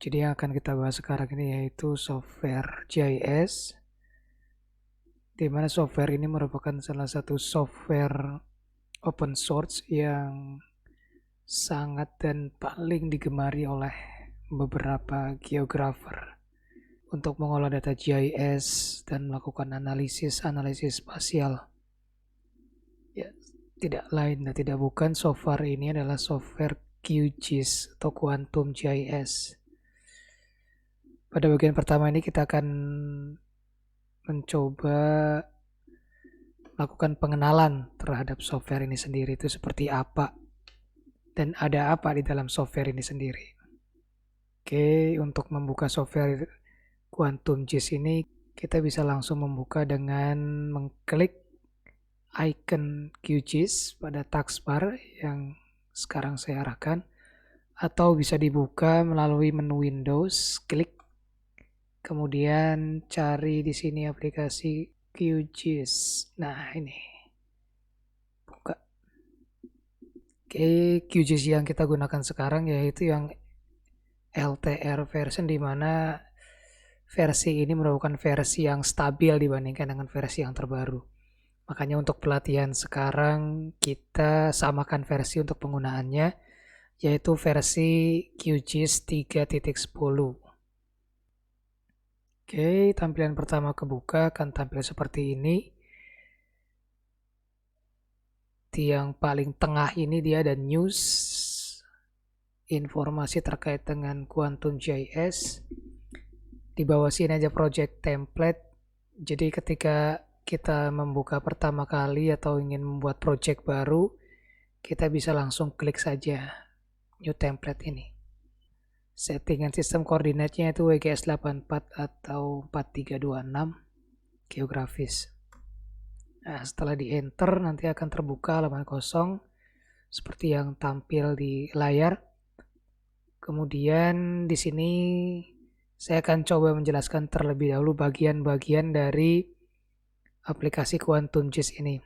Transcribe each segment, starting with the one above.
Jadi yang akan kita bahas sekarang ini yaitu software GIS, di mana software ini merupakan salah satu software open source yang sangat dan paling digemari oleh beberapa geografer untuk mengolah data GIS dan melakukan analisis spasial. Ya, tidak lain dan tidak bukan software ini adalah software QGIS atau Quantum GIS. Pada bagian pertama ini kita akan mencoba melakukan pengenalan terhadap software ini sendiri, itu seperti apa dan ada apa di dalam software ini sendiri. Oke, untuk membuka software Quantum GIS ini kita bisa langsung membuka dengan mengklik icon QGIS pada taskbar yang sekarang saya arahkan, atau bisa dibuka melalui menu Windows, klik kemudian cari di sini aplikasi QGIS. Nah, ini buka. Oke, QGIS yang kita gunakan sekarang yaitu yang LTR version, di mana versi ini merupakan versi yang stabil dibandingkan dengan versi yang terbaru. Makanya untuk pelatihan sekarang kita samakan versi untuk penggunaannya, yaitu versi QGIS 3.10. Oke, tampilan pertama kebuka akan tampil seperti ini. Di yang paling tengah ini dia ada news, informasi terkait dengan Quantum GIS. Di bawah sini aja project template. Jadi ketika kita membuka pertama kali atau ingin membuat project baru, kita bisa langsung klik saja new template ini. Settingan sistem koordinatnya itu WGS 84 atau 4326 geografis. Nah, setelah di enter nanti akan terbuka halaman kosong seperti yang tampil di layar. Kemudian di sini saya akan coba menjelaskan terlebih dahulu bagian-bagian dari aplikasi Quantum GIS ini.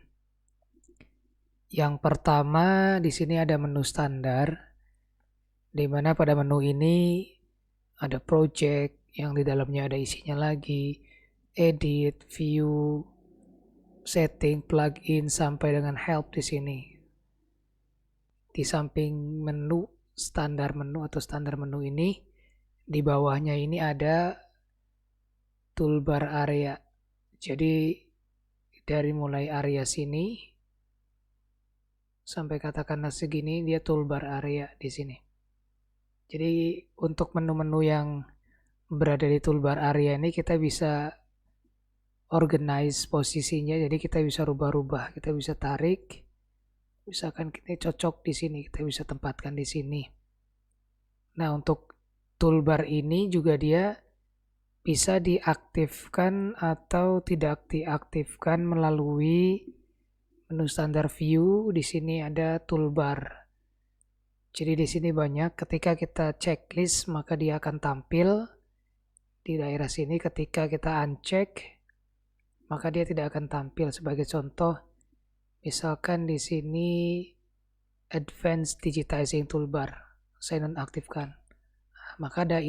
Yang pertama di sini ada menu standar, di mana pada menu ini ada project yang di dalamnya ada isinya lagi, edit, view, setting, plugin sampai dengan help di sini. Di samping menu standar menu atau standar menu ini, di bawahnya ini ada toolbar area. Jadi dari mulai area sini sampai katakanlah segini dia toolbar area di sini. Jadi untuk menu-menu yang berada di toolbar area ini kita bisa organize posisinya, jadi kita bisa rubah-rubah, kita bisa tarik. Misalkan kita cocok di sini, kita bisa tempatkan di sini. Nah, untuk toolbar ini juga dia bisa diaktifkan atau tidak diaktifkan melalui menu standar view. Di sini ada toolbar. Jadi di sini banyak, ketika kita checklist maka dia akan tampil di daerah sini. Ketika kita uncheck maka dia tidak akan tampil. Sebagai contoh, misalkan di sini Advanced Digitizing Toolbar saya nonaktifkan, maka ada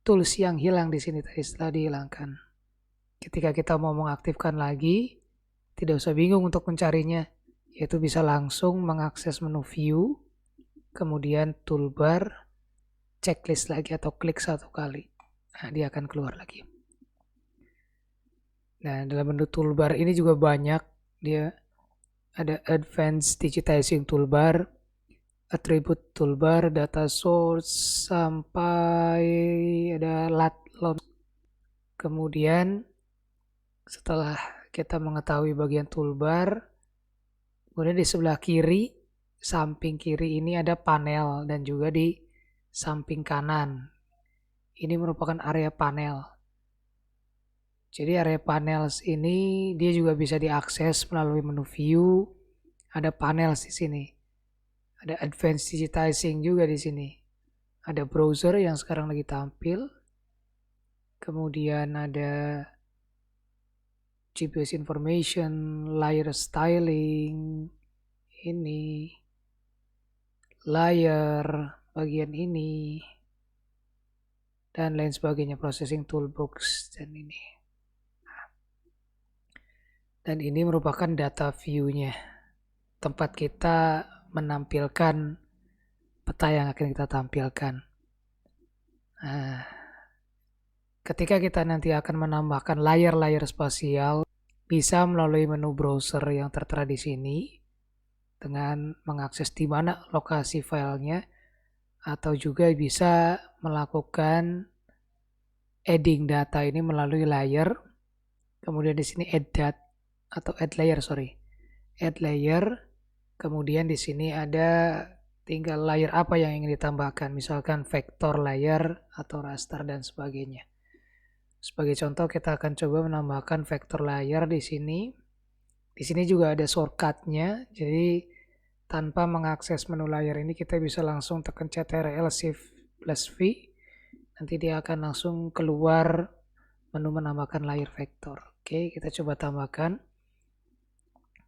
tools yang hilang di sini tadi setelah dihilangkan. Ketika kita mau mengaktifkan lagi, tidak usah bingung untuk mencarinya, yaitu bisa langsung mengakses menu view, kemudian toolbar, checklist lagi atau klik satu kali. Nah, dia akan keluar lagi. Nah, dalam menu toolbar ini juga banyak, dia ada Advanced Digitizing Toolbar, Attribute Toolbar, Data Source, sampai ada LAT Launch. Kemudian setelah kita mengetahui bagian toolbar, kemudian di sebelah kiri, samping kiri ini ada panel, dan juga di samping kanan ini merupakan area panel. Jadi area panel ini dia juga bisa diakses melalui menu view. Ada panel di sini. Ada advanced digitizing juga di sini. Ada browser yang sekarang lagi tampil. Kemudian ada GPS information, layer styling, ini, layer bagian ini, dan lain sebagainya, processing toolbox dan ini. Dan ini merupakan data view-nya, tempat kita menampilkan peta yang akan kita tampilkan. Nah, ketika kita nanti akan menambahkan layer-layer spasial, bisa melalui menu browser yang tertera di sini dengan mengakses di mana lokasi filenya, atau juga bisa melakukan adding data ini melalui layer. Kemudian di sini add layer. Kemudian di sini ada tinggal layer apa yang ingin ditambahkan, misalkan vektor layer atau raster dan sebagainya. Sebagai contoh kita akan coba menambahkan vektor layer di sini. Di sini juga ada shortcut-nya, jadi tanpa mengakses menu layer ini kita bisa langsung tekan Ctrl Shift plus V. Nanti dia akan langsung keluar menu menambahkan layer vektor. Oke, kita coba tambahkan.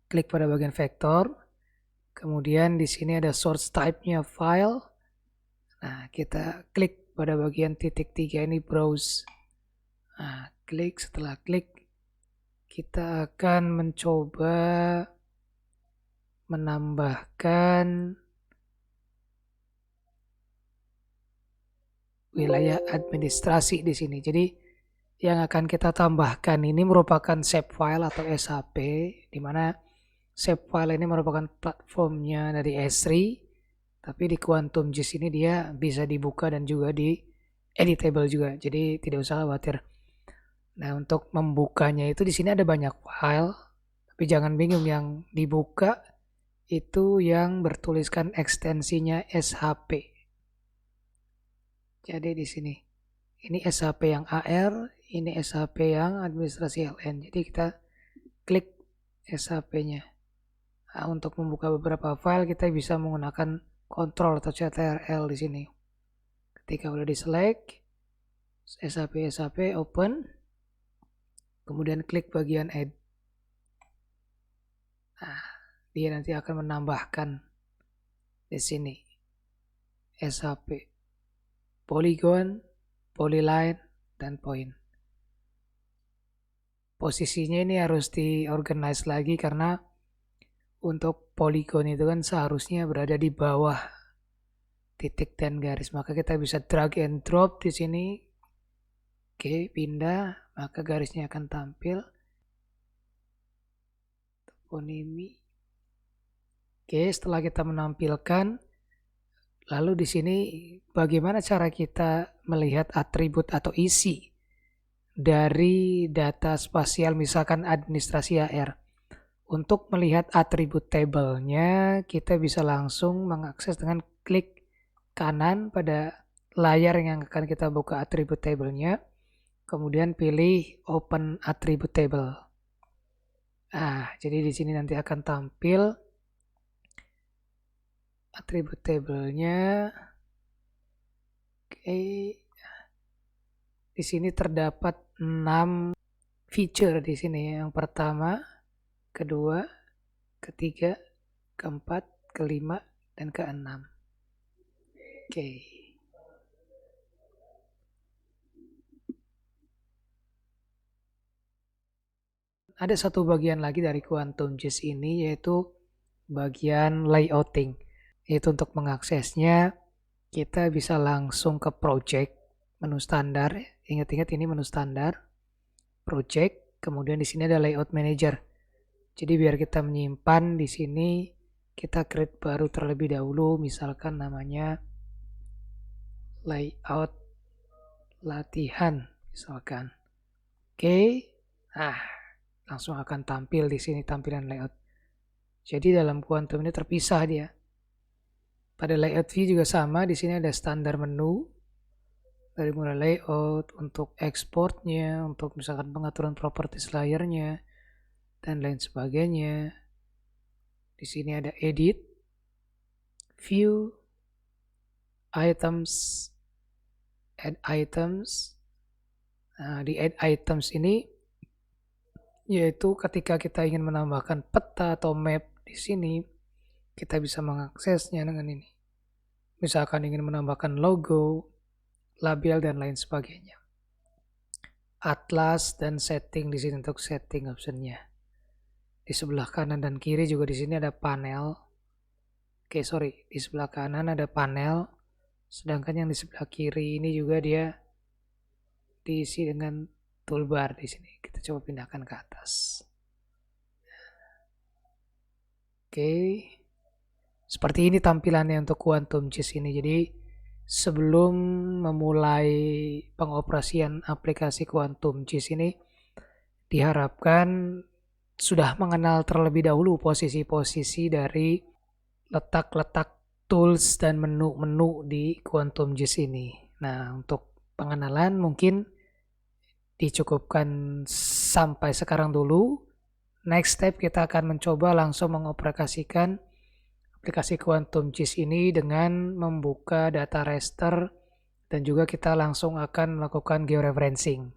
Klik pada bagian vektor. Kemudian di sini ada source type-nya file. Nah, kita klik pada bagian titik 3 ini browse. Nah, setelah klik kita akan mencoba menambahkan wilayah administrasi di sini. Jadi yang akan kita tambahkan ini merupakan shape file atau SHP, di mana shape file ini merupakan platformnya dari S3, tapi di QuantumGIS ini dia bisa dibuka dan juga di editable juga. Jadi tidak usah khawatir. Nah, untuk membukanya itu di sini ada banyak file, tapi jangan bingung, yang dibuka itu yang bertuliskan ekstensinya SHP. Jadi di sini ini SHP yang AR, ini SHP yang administrasi LN. Jadi kita klik SHP-nya. Nah, untuk membuka beberapa file kita bisa menggunakan Ctrl atau Ctrl di sini. Ketika udah diselect SHP open. Kemudian klik bagian add. Nah, dia nanti akan menambahkan di sini SHP, polygon, polyline, dan point. Posisinya ini harus diorganize lagi karena untuk polygon itu kan seharusnya berada di bawah titik dan garis. Maka kita bisa drag and drop di sini. Oke, pindah, maka garisnya akan tampil. Toponimi. Oke, setelah kita menampilkan, lalu di sini bagaimana cara kita melihat atribut atau isi dari data spasial, misalkan administrasi AR. Untuk melihat atribut tabelnya, kita bisa langsung mengakses dengan klik kanan pada layar yang akan kita buka atribut tabelnya. Kemudian pilih Open Attribute Table. Nah, jadi di sini nanti akan tampil atribut tabelnya. Oke. Di sini terdapat 6 feature di sini. Yang pertama, kedua, ketiga, keempat, kelima, dan keenam. Oke. Ada satu bagian lagi dari QuantumGIS ini, yaitu bagian layouting. Yaitu untuk mengaksesnya, kita bisa langsung ke project, menu standar. Ingat-ingat ini menu standar, project, kemudian di sini ada layout manager. Jadi biar kita menyimpan di sini, kita create baru terlebih dahulu, misalkan namanya layout latihan, misalkan. Oke. Nah, langsung akan tampil di sini tampilan layout. Jadi dalam Quantum ini terpisah dia. Pada layout view juga sama, di sini ada standar menu dari mulai layout, untuk exportnya, untuk misalkan pengaturan properties layernya, dan lain sebagainya. Di sini ada edit, view, items, add items. Nah, di add items ini yaitu ketika kita ingin menambahkan peta atau map di sini, kita bisa mengaksesnya dengan ini. Misalkan ingin menambahkan logo, label dan lain sebagainya. Atlas dan setting di sini untuk setting optionnya. Di sebelah kanan dan kiri juga di sini ada panel. Oke, sorry, di sebelah kanan ada panel, sedangkan yang di sebelah kiri ini juga dia diisi dengan toolbar di sini. Kita coba pindahkan ke atas. Oke, seperti ini tampilannya untuk QuantumGIS ini. Jadi sebelum memulai pengoperasian aplikasi QuantumGIS ini, diharapkan sudah mengenal terlebih dahulu posisi-posisi dari letak-letak tools dan menu-menu di QuantumGIS ini. Nah, untuk pengenalan mungkin dicukupkan sampai sekarang dulu. Next step kita akan mencoba langsung mengoperasikan aplikasi QuantumGIS ini dengan membuka data raster dan juga kita langsung akan melakukan georeferencing.